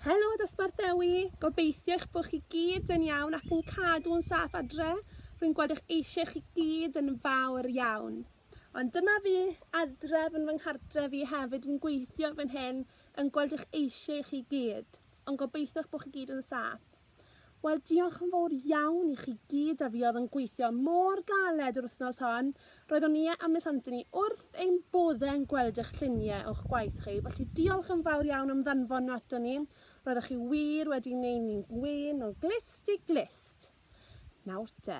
Helo dosbarth Dewi, gobeithio eich bod chi gyd yn iawn ac yn cadw'n saff adre. Rwy'n gweld eich eisiau chi gyd yn fawr iawn. Ond dyma fi adref yn fy nghartre fi hefyd yn gweithio fan hyn yn gweld eich eisiau chi gyd. Ond gobeithio eich bod chi gyd yn saff. Wel, diolch yn fawr iawn i chi gyd a fi oedd yn gweithio mor galed yr wythnos hon. Roeddwn ni a Miss Anthony wrth ein boddau'n gweld eich lluniau o'ch gwaith chi. Felly diolch yn fawr iawn am ddanfon nhw ato ni. Roeddech chi wir wedi gwneud ni'n gwyn o glist i glist. Nawr te,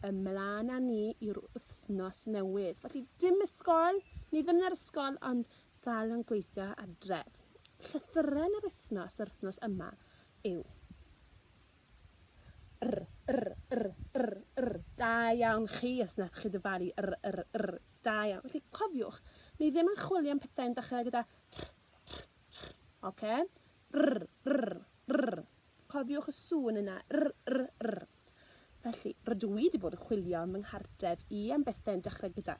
ymlaen â ni i'r wythnos newydd. Felly dim ysgol, ni ddim yn yr ysgol, ond dal yn gweithio adref. Llythyren yr wythnos yma yw Da iawn chi os wnaeth chi dyfalu da iawn. Felly cofiwch, ni ddim yn chwilio am pethau'n dechrau gyda oce? Cofiwch y sŵn yna. Felly, rydw i wedi bod yn chwilio am fy nghartref i am bethau'n dechrau gyda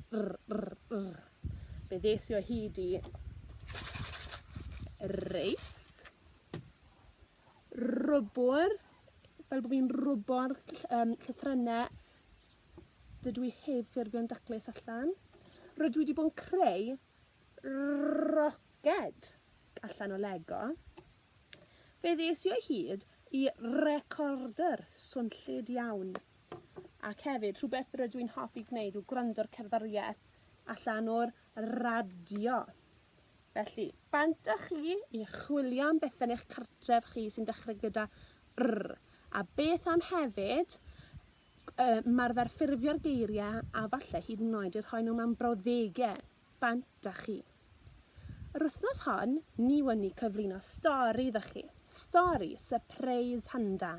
Fe ddes i o hyd i reis, rwbr, fel bod fi'n rwbo'r llythrennau dydw i heb ffurfio'n daclus allan. Rydw i wedi bod yn creu roced allan o Lego. Fe ddes i o hyd i recorder swnllyd iawn. Ac hefyd, rhywbeth rydw i'n hoffi gwneud yw gwrando'r cerddoriaeth allan o'r radio. Felly, bant â chi i chwilio am beth yn eich cartref chi sy'n dechrau gyda A beth am hefyd, marfer ffurfio'r geiriau a falle hyd yn oed i'r rhoi nhw mewn brawddegau. Bant â chi. Yr wythnos hon, ni wedi cyflwyno stori iddo chi. Stori Surprise Handa.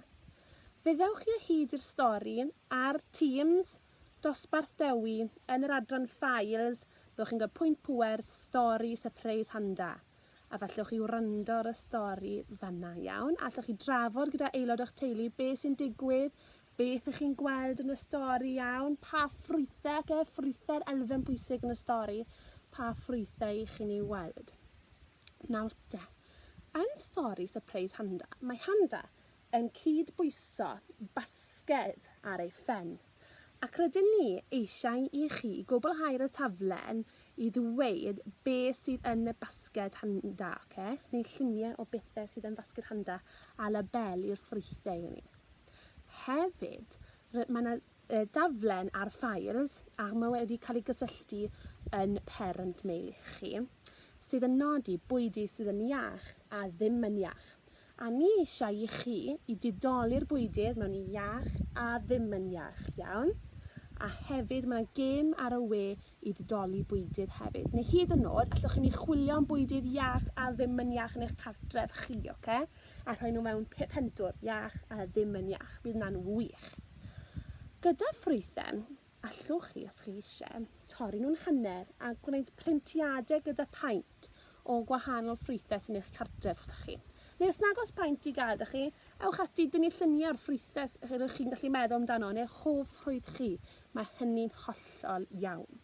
Fe ddewch chi o hyd i'r stori ar Teams, dosbarth Dewi, yn yr adran Files, byddwch chi'n cael pwynt pŵer Stori Surprise Handa. A fallwch chi wrando ar y stori fanna iawn. Allwch chi drafod gyda aelod o'ch teulu beth sy'n digwydd, beth ych chi'n gweld yn y stori iawn, pa ffrwythau, ffrwythau'r elfen bwysig yn y stori, pa ffrwythau ych chi'n ei weld. Nawr te, yn stori Surprise Handa, mae Handa yn cydbwyso basged ar ei phen. Ac rydyn ni eisiau i chi gwblhau'r taflen i ddweud beth sydd yn y basged Handa, okay? Neu lluniau o bethau sydd yn basged Handa a label i'r ffrwythau i ni. Hefyd, mae yna daflen ar Files a mae wedi cael ei gysylltu yn parent mail i chi sydd yn nodi bwydy sydd yn iach a ddim yn iach. A ni eisiau i chi i didoli'r bwydydd mewn i iach a ddim yn iach, iawn? A hefyd mae yna gêm ar y we i ddidoli bwydydd hefyd. Neu hyd yn oed, allwch chi'n chwilio am bwydydd iach a ddim yn iach yn eich cartref chi, okay? A rhoi nhw mewn pentwr iach a ddim yn iach. Bydd hwnna'n wych. Gyda ffrwythau, allwch chi, os chi eisiau, torri nhw'n hanner a gwneud printiadau gyda paint o gwahanol ffrwythau sy'n eich cartref chi. Neu os nag oes paint i gael chi, ewch ati dynnu lluniau o'r ffrwythau ydych chi'n gallu meddwl amdano, neu hoff rwydd chi. Mae hynny'n hollol iawn.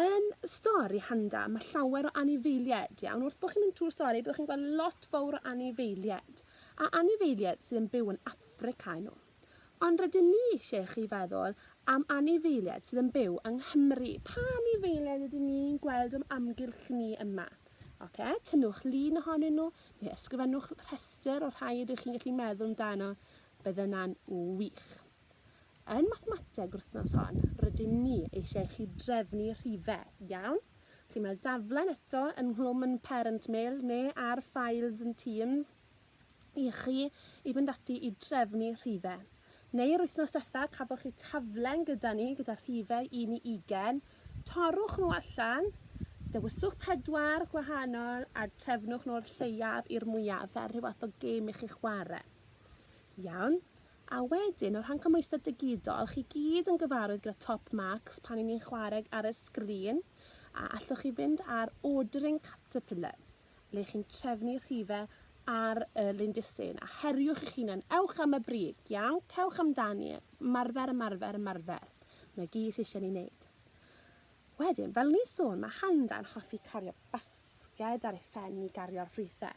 Yn stori Handa, mae llawer o anifeiliaid, iawn. Wrth bod chi'n mynd trwy'r stori, byddwch chi'n gweld lot fawr o anifeiliaid. A anifeiliaid sydd yn byw yn Affrica nhw. Ond rydyn ni eisiau chi feddwl am anifeiliaid sydd yn byw yng Nghymru. Pa anifeiliaid ydyn ni'n gweld am amgylch ni yma? Okay, tynnwch lun ohonyn nhw, neu ysgrifennwch rhestr o rhai ydych chi'n gallu meddwl amdano, bydd yna'n wych. Yn mathemateg wythnos hon, rydyn ni eisiau chi drefnu rhifau, iawn? Felly mae'r daflen eto yn nghlwm yn parent mail neu ar Files and Teams i chi i fynd ati i drefnu rhifau. Neu yr wythnos diwethaf cafoch chi taflen gyda ni, gyda rhifau 1 i 20, torrwch nhw allan, dewyswch 4 gwahanol a trefnwch nhw'r lleiaf i'r mwyaf fel rhyw fath o gêm i chi chwarae. Iawn? A wedyn, o'r rhan cymwysau digidol, chi gyd yn gyfarwydd gyda top marks pan ni'n chwarae ar y sgrin, a allwch chi fynd ar Ordering Caterpillar, le chi'n trefnu rhifau ar y lindysyn, a heriwch eich hunain, ewch am y brig, iawn? Cewch amdani, marfer. Na gyd eisiau ni wneud. Wedyn, fel ni sôn, mae Handa yn hoffi cario basged ar ei phen i gario'r ffrwythau.